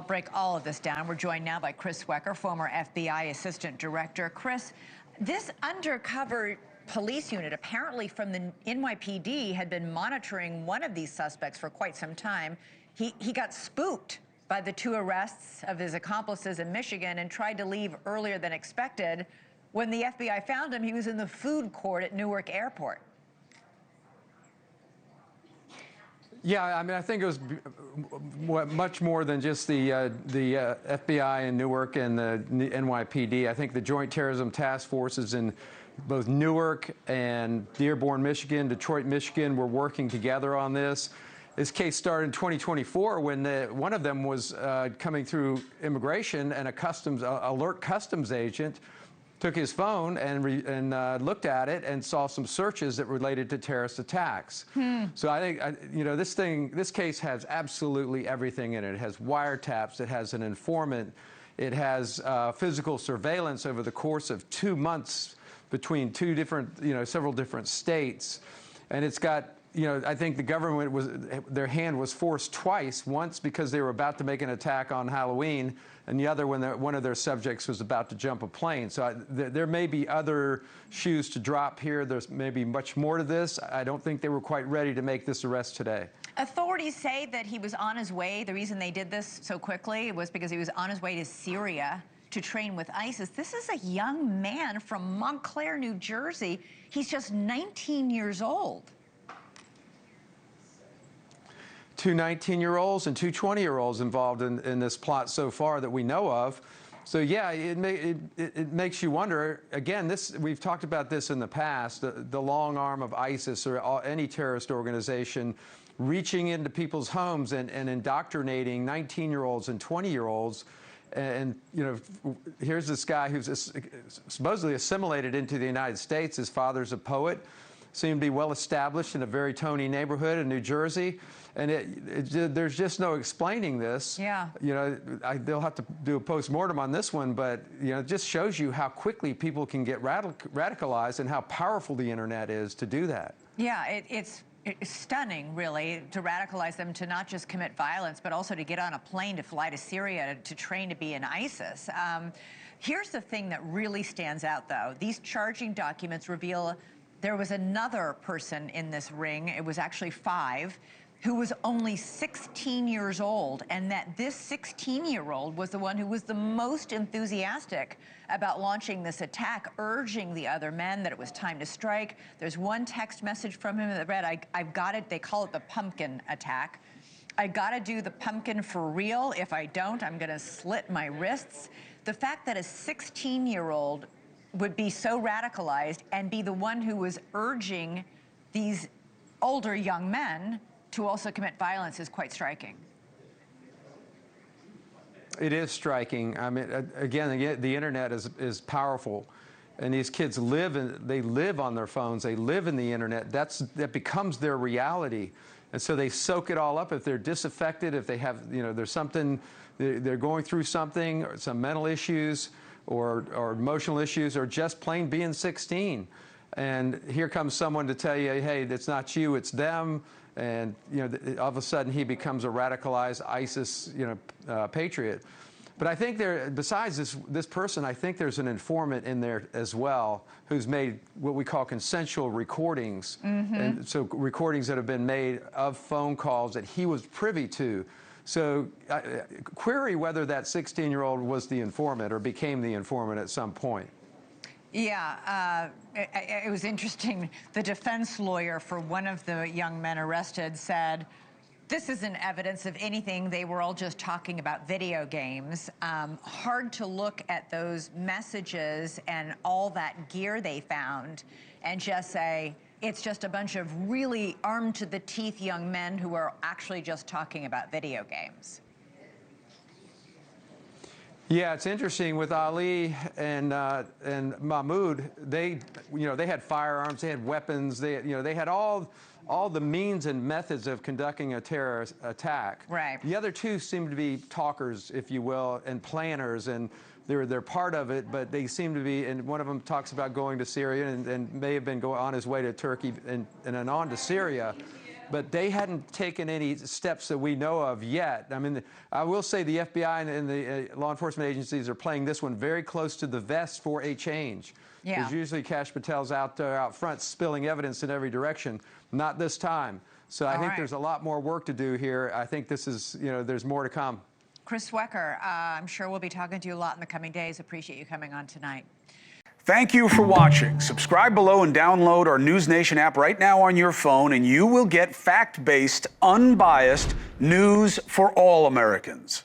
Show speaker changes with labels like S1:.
S1: help break all of this down, we're joined now by Chris Swecker, former FBI Assistant Director. Chris, this undercover police unit, apparently from the NYPD, had been monitoring one of these suspects for quite some time. He got spooked by the 2 arrests of his accomplices in Michigan and tried to leave earlier than expected. When the FBI found him, he was in the food court at Newark Airport.
S2: Yeah, I mean, I think it was much more than just the FBI in Newark and the NYPD. I think the Joint Terrorism Task Forces in both Newark and Dearborn, Michigan, Detroit, Michigan, were working together on this. This case started in 2024 when one of them was coming through immigration, and alert customs agent took his phone and looked at it and saw some searches that related to terrorist attacks. So I think, this case has absolutely everything in it. It has wiretaps, it has an informant, it has physical surveillance over the course of 2 months between several different states. And it's got, I think the government their hand was forced twice, once because they were about to make an attack on Halloween, and the other when one of their subjects was about to jump a plane. So there may be other shoes to drop here. There's maybe much more to this. I don't think they were quite ready to make this arrest today.
S1: Authorities say that he was on his way. The reason they did this so quickly was because he was on his way to Syria to train with ISIS. This is a young man from Montclair, New Jersey. He's just 19 years old.
S2: 2 19-year-olds and 2 20-year-olds involved in this plot so far that we know of. So yeah, it makes you wonder. Again, we've talked about this in the past, the long arm of ISIS or any terrorist organization reaching into people's homes and indoctrinating 19-year-olds and 20-year-olds. And, here's this guy who's supposedly assimilated into the United States. His father's a poet, seemed to be well established in a very Tony neighborhood in New Jersey. And there's just no explaining this.
S1: Yeah.
S2: They'll have to do a post-mortem on this one, but, it just shows you how quickly people can get radicalized and how powerful the internet is to do that.
S1: Yeah, it's stunning, really, to radicalize them to not just commit violence, but also to get on a plane to fly to Syria to train to be in ISIS. Here's the thing that really stands out, though. These charging documents reveal there was another person in this ring. It was actually 5. Who was only 16 years old, and that this 16-year-old was the one who was the most enthusiastic about launching this attack, urging the other men that it was time to strike. There's one text message from him that read, I've got it, they call it the pumpkin attack. I gotta do the pumpkin for real. If I don't, I'm gonna slit my wrists. The fact that a 16-year-old would be so radicalized and be the one who was urging these older young men to also commit violence is quite striking.
S2: It is striking. I mean, again, the internet is powerful, and these kids they live on their phones. They live in the internet. That becomes their reality, and so they soak it all up. If they're disaffected, if they have, there's something, they're going through something, or some mental issues, or emotional issues, or just plain being 16, and here comes someone to tell you, hey, it's not you, it's them. And all of a sudden he becomes a radicalized ISIS, patriot. But I think besides this person, I think there's an informant in there as well who's made what we call consensual recordings, and so recordings that have been made of phone calls that he was privy to. So query whether that 16-year-old was the informant or became the informant at some point.
S1: Yeah, it was interesting. The defense lawyer for one of the young men arrested said, this isn't evidence of anything. They were all just talking about video games. Hard to look at those messages and all that gear they found and just say, it's just a bunch of really armed to the teeth young men who are actually just talking about video games.
S2: Yeah, it's interesting with Ali and Mahmoud. They had firearms, they had weapons, they had all the means and methods of conducting a terrorist attack.
S1: Right.
S2: The other 2 seem to be talkers, if you will, and planners, and they're part of it. But they seem to be, and one of them talks about going to Syria and may have been on his way to Turkey and on to Syria. but they hadn't taken any steps that we know of yet. I mean, I will say the FBI and the law enforcement agencies are playing this one very close to the vest for a change.
S1: Yeah.
S2: Because usually Kash Patel's out there out front spilling evidence in every direction. Not this time. So I think there's a lot more work to do here. I think this is, you know, there's more to come.
S1: Chris Swecker, I'm sure we'll be talking to you a lot in the coming days. Appreciate you coming on tonight.
S3: Thank you for watching. Subscribe below and download our NewsNation app right now on your phone, and you will get fact-based, unbiased news for all Americans.